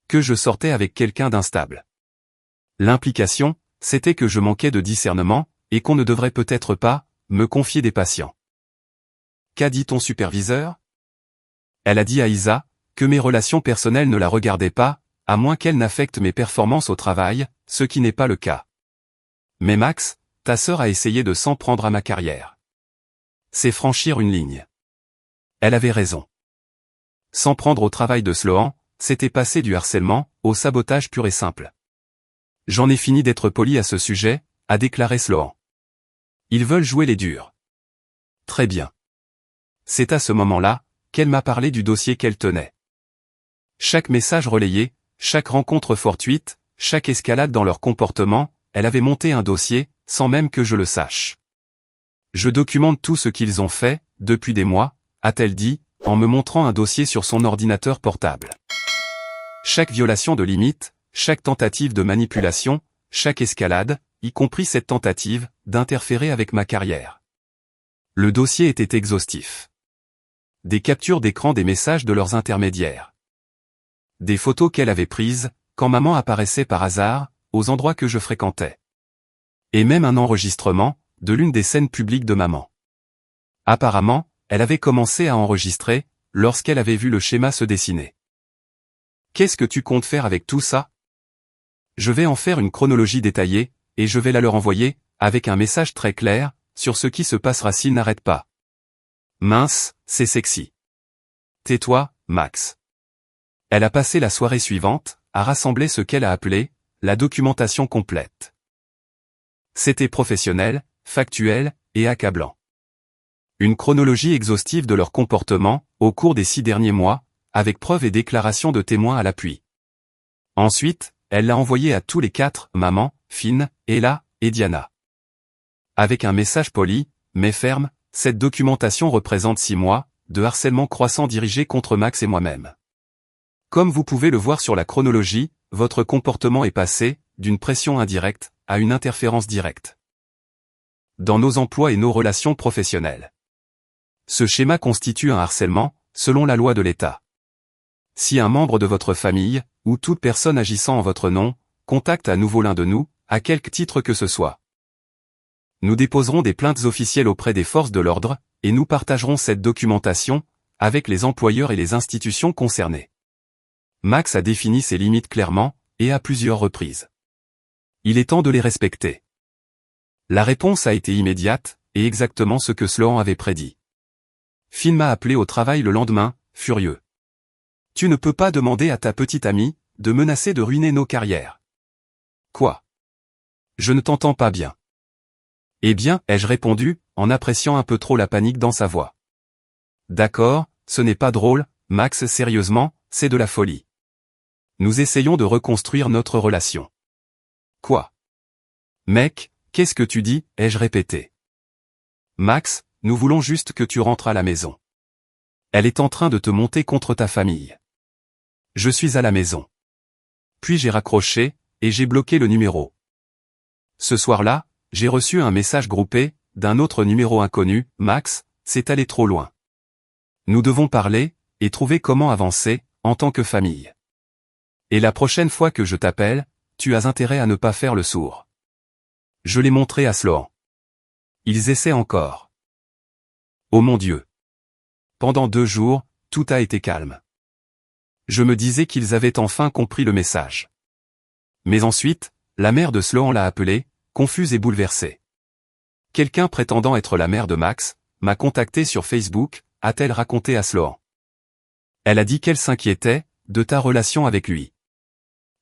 que je sortais avec quelqu'un d'instable. L'implication, c'était que je manquais de discernement, et qu'on ne devrait peut-être pas me confier des patients. Qu'a dit ton superviseur? Elle a dit à Isa que mes relations personnelles ne la regardaient pas, à moins qu'elles n'affectent mes performances au travail, ce qui n'est pas le cas. Mais Max, ta sœur a essayé de s'en prendre à ma carrière. C'est franchir une ligne. Elle avait raison. S'en prendre au travail de Sloan, c'était passer du harcèlement au sabotage pur et simple. J'en ai fini d'être poli à ce sujet, a déclaré Sloan. Ils veulent jouer les durs. Très bien. C'est à ce moment-là qu'elle m'a parlé du dossier qu'elle tenait. Chaque message relayé, chaque rencontre fortuite, chaque escalade dans leur comportement, elle avait monté un dossier, sans même que je le sache. Je documente tout ce qu'ils ont fait, depuis des mois, a-t-elle dit, en me montrant un dossier sur son ordinateur portable. Chaque violation de limite, chaque tentative de manipulation, chaque escalade, y compris cette tentative, d'interférer avec ma carrière. Le dossier était exhaustif. Des captures d'écran des messages de leurs intermédiaires. Des photos qu'elle avait prises, quand maman apparaissait par hasard, aux endroits que je fréquentais. Et même un enregistrement, de l'une des scènes publiques de maman. Apparemment, elle avait commencé à enregistrer, lorsqu'elle avait vu le schéma se dessiner. Qu'est-ce que tu comptes faire avec tout ça? Je vais en faire une chronologie détaillée, et je vais la leur envoyer, avec un message très clair, sur ce qui se passera s'ils n'arrêtent pas. Mince, c'est sexy. Tais-toi, Max. Elle a passé la soirée suivante, à rassembler ce qu'elle a appelé, la documentation complète. C'était professionnel, factuel, et accablant. Une chronologie exhaustive de leur comportement, au cours des 6 derniers mois, avec preuves et déclarations de témoins à l'appui. Ensuite, elle l'a envoyé à tous les 4, maman, Finn, Ella, et Diana. Avec un message poli, mais ferme, cette documentation représente 6 mois, de harcèlement croissant dirigé contre Max et moi-même. Comme vous pouvez le voir sur la chronologie, votre comportement est passé, d'une pression indirecte, à une interférence directe. Dans nos emplois et nos relations professionnelles. Ce schéma constitue un harcèlement, selon la loi de l'État. Si un membre de votre famille, ou toute personne agissant en votre nom, contacte à nouveau l'un de nous, à quelque titre que ce soit. Nous déposerons des plaintes officielles auprès des forces de l'ordre, et nous partagerons cette documentation, avec les employeurs et les institutions concernées. Max a défini ses limites clairement, et à plusieurs reprises. Il est temps de les respecter. La réponse a été immédiate, et exactement ce que Sloan avait prédit. Finn m'a appelé au travail le lendemain, furieux. Tu ne peux pas demander à ta petite amie, de menacer de ruiner nos carrières. Quoi? Je ne t'entends pas bien. Eh bien, ai-je répondu, en appréciant un peu trop la panique dans sa voix. D'accord, ce n'est pas drôle, Max, sérieusement, c'est de la folie. Nous essayons de reconstruire notre relation. Quoi? Mec, qu'est-ce que tu dis, ai-je répété. Max, nous voulons juste que tu rentres à la maison. Elle est en train de te monter contre ta famille. Je suis à la maison. Puis j'ai raccroché, et j'ai bloqué le numéro. Ce soir-là, j'ai reçu un message groupé, d'un autre numéro inconnu, Max, c'est allé trop loin. Nous devons parler, et trouver comment avancer, en tant que famille. Et la prochaine fois que je t'appelle, tu as intérêt à ne pas faire le sourd. Je l'ai montré à Sloan. Ils essaient encore. Oh mon Dieu. Pendant 2 jours, tout a été calme. Je me disais qu'ils avaient enfin compris le message. Mais ensuite, la mère de Sloan l'a appelée, confuse et bouleversée. Quelqu'un prétendant être la mère de Max, m'a contacté sur Facebook, a-t-elle raconté à Sloan. Elle a dit qu'elle s'inquiétait, de ta relation avec lui.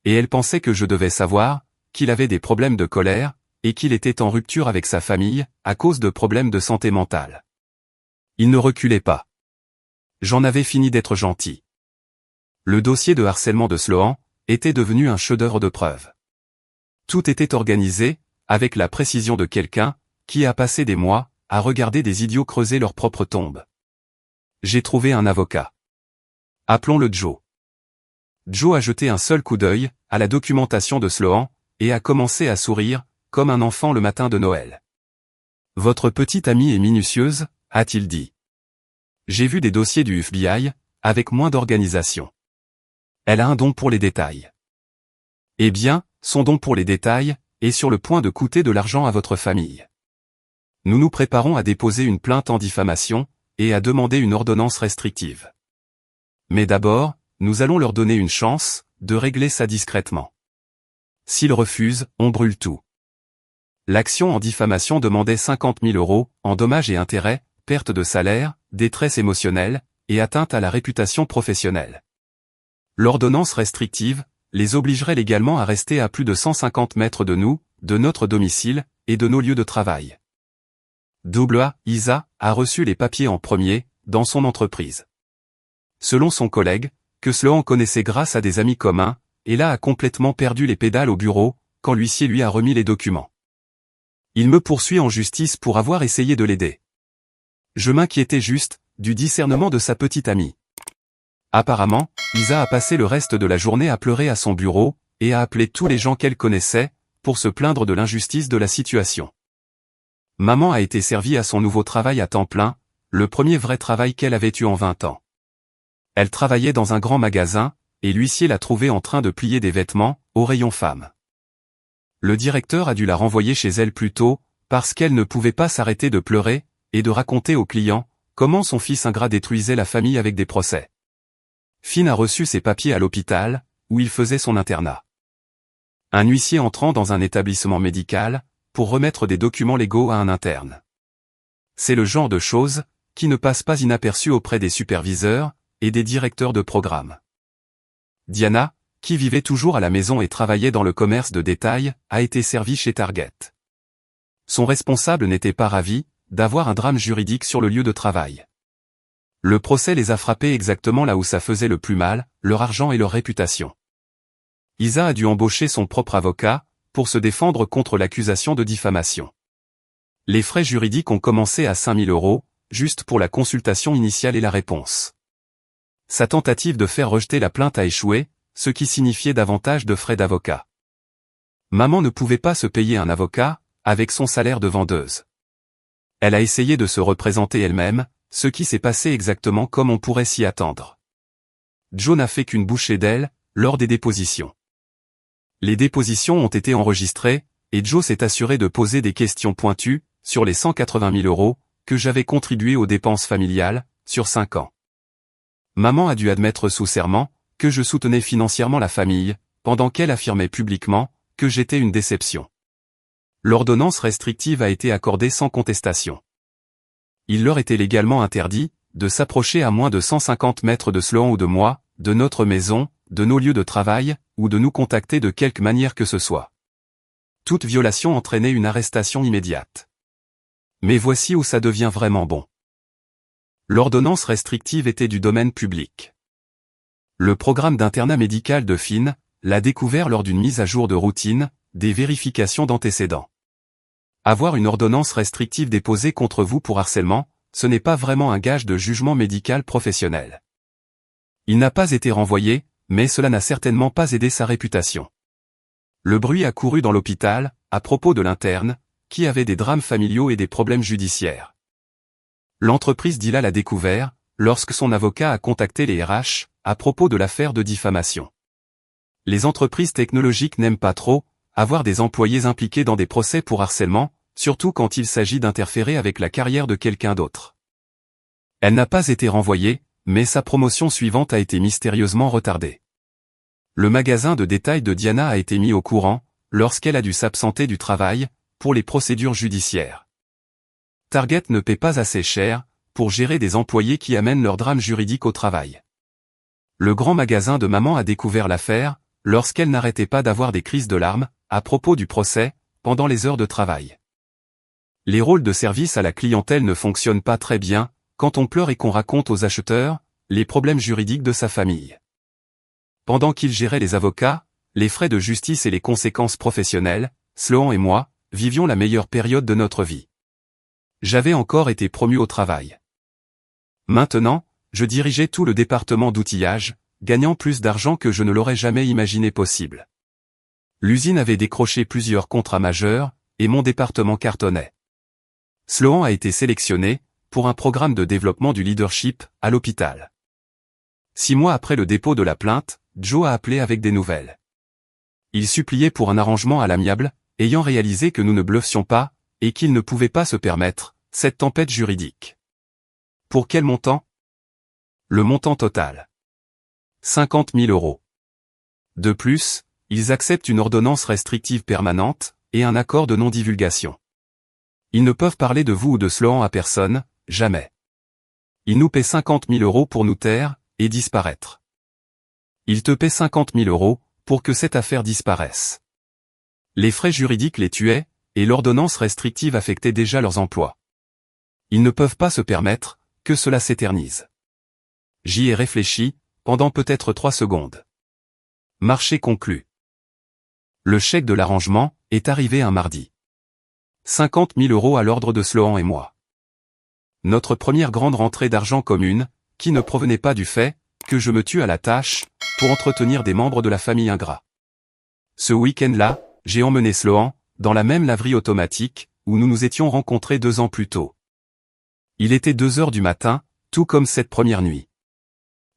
Et elle pensait que je devais savoir, qu'il avait des problèmes de colère, et qu'il était en rupture avec sa famille, à cause de problèmes de santé mentale. Il ne reculait pas. J'en avais fini d'être gentil. Le dossier de harcèlement de Sloan, était devenu un chef-d'œuvre de preuve. Tout était organisé, avec la précision de quelqu'un, qui a passé des mois, à regarder des idiots creuser leur propre tombe. J'ai trouvé un avocat. Appelons-le Joe. Joe a jeté un seul coup d'œil, à la documentation de Sloan, et a commencé à sourire, comme un enfant le matin de Noël. Votre petite amie est minutieuse, a-t-il dit. J'ai vu des dossiers du FBI, avec moins d'organisation. Elle a un don pour les détails. Eh bien, son don pour les détails, est sur le point de coûter de l'argent à votre famille. Nous nous préparons à déposer une plainte en diffamation, et à demander une ordonnance restrictive. Mais d'abord, nous allons leur donner une chance, de régler ça discrètement. S'ils refusent, on brûle tout. L'action en diffamation demandait 50 000 €, en dommages et intérêts, perte de salaire, détresse émotionnelle, et atteinte à la réputation professionnelle. L'ordonnance restrictive, les obligerait légalement à rester à plus de 150 mètres de nous, de notre domicile, et de nos lieux de travail. Isa a reçu les papiers en premier, dans son entreprise. Selon son collègue, que Sloan connaissait grâce à des amis communs, Ella a complètement perdu les pédales au bureau, quand l'huissier lui a remis les documents. Il me poursuit en justice pour avoir essayé de l'aider. Je m'inquiétais juste du discernement de sa petite amie. Apparemment, Isa a passé le reste de la journée à pleurer à son bureau, et à appeler tous les gens qu'elle connaissait, pour se plaindre de l'injustice de la situation. Maman a été servie à son nouveau travail à temps plein, le premier vrai travail qu'elle avait eu en 20 ans. Elle travaillait dans un grand magasin, et l'huissier l'a trouvée en train de plier des vêtements, au rayon femmes. Le directeur a dû la renvoyer chez elle plus tôt, parce qu'elle ne pouvait pas s'arrêter de pleurer, et de raconter aux clients, comment son fils ingrat détruisait la famille avec des procès. Finn a reçu ses papiers à l'hôpital, où il faisait son internat. Un huissier entrant dans un établissement médical, pour remettre des documents légaux à un interne. C'est le genre de choses, qui ne passent pas inaperçues auprès des superviseurs, et des directeurs de programme. Diana, qui vivait toujours à la maison et travaillait dans le commerce de détail, a été servie chez Target. Son responsable n'était pas ravi d'avoir un drame juridique sur le lieu de travail. Le procès les a frappés exactement là où ça faisait le plus mal, leur argent et leur réputation. Isa a dû embaucher son propre avocat, pour se défendre contre l'accusation de diffamation. Les frais juridiques ont commencé à 5 000 €, juste pour la consultation initiale et la réponse. Sa tentative de faire rejeter la plainte a échoué, ce qui signifiait davantage de frais d'avocat. Maman ne pouvait pas se payer un avocat, avec son salaire de vendeuse. Elle a essayé de se représenter elle-même, ce qui s'est passé exactement comme on pourrait s'y attendre. Joe n'a fait qu'une bouchée d'aile, lors des dépositions. Les dépositions ont été enregistrées, et Joe s'est assuré de poser des questions pointues, sur les 180 000 €, que j'avais contribué aux dépenses familiales, sur 5 ans. Maman a dû admettre sous serment, que je soutenais financièrement la famille, pendant qu'elle affirmait publiquement, que j'étais une déception. L'ordonnance restrictive a été accordée sans contestation. Il leur était légalement interdit, de s'approcher à moins de 150 mètres de Sloan ou de moi, de notre maison, de nos lieux de travail, ou de nous contacter de quelque manière que ce soit. Toute violation entraînait une arrestation immédiate. Mais voici où ça devient vraiment bon. L'ordonnance restrictive était du domaine public. Le programme d'internat médical de Finn l'a découvert lors d'une mise à jour de routine, des vérifications d'antécédents. Avoir une ordonnance restrictive déposée contre vous pour harcèlement, ce n'est pas vraiment un gage de jugement médical professionnel. Il n'a pas été renvoyé, mais cela n'a certainement pas aidé sa réputation. Le bruit a couru dans l'hôpital, à propos de l'interne, qui avait des drames familiaux et des problèmes judiciaires. L'entreprise Dila l'a découvert, lorsque son avocat a contacté les RH, à propos de l'affaire de diffamation. Les entreprises technologiques n'aiment pas trop avoir des employés impliqués dans des procès pour harcèlement, surtout quand il s'agit d'interférer avec la carrière de quelqu'un d'autre. Elle n'a pas été renvoyée, mais sa promotion suivante a été mystérieusement retardée. Le magasin de détail de Diana a été mis au courant, lorsqu'elle a dû s'absenter du travail, pour les procédures judiciaires. Target ne paie pas assez cher, pour gérer des employés qui amènent leur drame juridique au travail. Le grand magasin de maman a découvert l'affaire, lorsqu'elle n'arrêtait pas d'avoir des crises de larmes, à propos du procès, pendant les heures de travail. Les rôles de service à la clientèle ne fonctionnent pas très bien, quand on pleure et qu'on raconte aux acheteurs les problèmes juridiques de sa famille. Pendant qu'il gérait les avocats, les frais de justice et les conséquences professionnelles, Sloan et moi vivions la meilleure période de notre vie. J'avais encore été promu au travail. Maintenant, je dirigeais tout le département d'outillage, gagnant plus d'argent que je ne l'aurais jamais imaginé possible. L'usine avait décroché plusieurs contrats majeurs, et mon département cartonnait. Sloan a été sélectionné pour un programme de développement du leadership à l'hôpital. 6 mois après le dépôt de la plainte, Joe a appelé avec des nouvelles. Il suppliait pour un arrangement à l'amiable, ayant réalisé que nous ne bluffions pas, et qu'il ne pouvait pas se permettre cette tempête juridique. Pour quel montant? Le montant total. 50 000 €. De plus, ils acceptent une ordonnance restrictive permanente, et un accord de non-divulgation. Ils ne peuvent parler de vous ou de Sloan à personne, jamais. Ils nous paient 50 000 € pour nous taire, et disparaître. Ils te paient 50 000 € pour que cette affaire disparaisse. Les frais juridiques les tuaient, et l'ordonnance restrictive affectait déjà leurs emplois. Ils ne peuvent pas se permettre que cela s'éternise. J'y ai réfléchi, pendant peut-être 3 secondes. Marché conclu. Le chèque de l'arrangement est arrivé un mardi. 50 000 € à l'ordre de Sloan et moi. Notre première grande rentrée d'argent commune, qui ne provenait pas du fait que je me tue à la tâche pour entretenir des membres de la famille ingrat. Ce week-end-là, j'ai emmené Sloan dans la même laverie automatique où nous nous étions rencontrés 2 ans plus tôt. Il était 2 heures du matin, tout comme cette première nuit.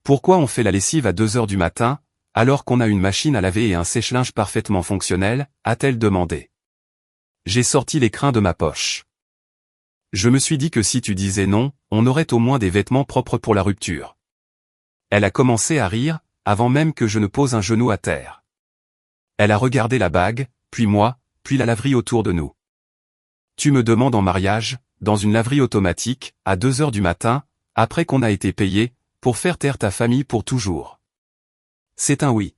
Pourquoi on fait la lessive à 2 heures du matin, alors qu'on a une machine à laver et un sèche-linge parfaitement fonctionnel, a-t-elle demandé. J'ai sorti l'écrin de ma poche. Je me suis dit que si tu disais non, on aurait au moins des vêtements propres pour la rupture. Elle a commencé à rire, avant même que je ne pose un genou à terre. Elle a regardé la bague, puis moi, puis la laverie autour de nous. Tu me demandes en mariage, dans une laverie automatique, à 2 heures du matin, après qu'on a été payé, pour faire taire ta famille pour toujours. C'est un oui.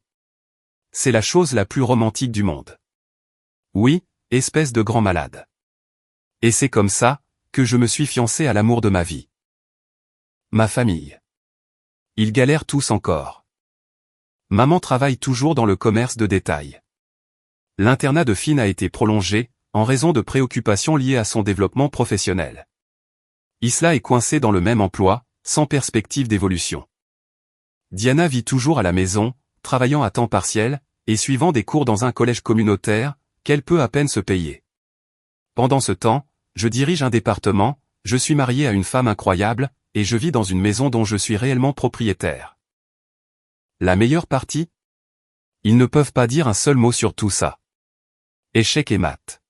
C'est la chose la plus romantique du monde. Oui, espèce de grand malade. Et c'est comme ça, que je me suis fiancé à l'amour de ma vie. Ma famille. Ils galèrent tous encore. Maman travaille toujours dans le commerce de détail. L'internat de Finn a été prolongé, en raison de préoccupations liées à son développement professionnel. Isla est coincée dans le même emploi, sans perspective d'évolution. Diana vit toujours à la maison, travaillant à temps partiel, et suivant des cours dans un collège communautaire, qu'elle peut à peine se payer. Pendant ce temps, je dirige un département, je suis marié à une femme incroyable, et je vis dans une maison dont je suis réellement propriétaire. La meilleure partie ? Ils ne peuvent pas dire un seul mot sur tout ça. Échec et mat.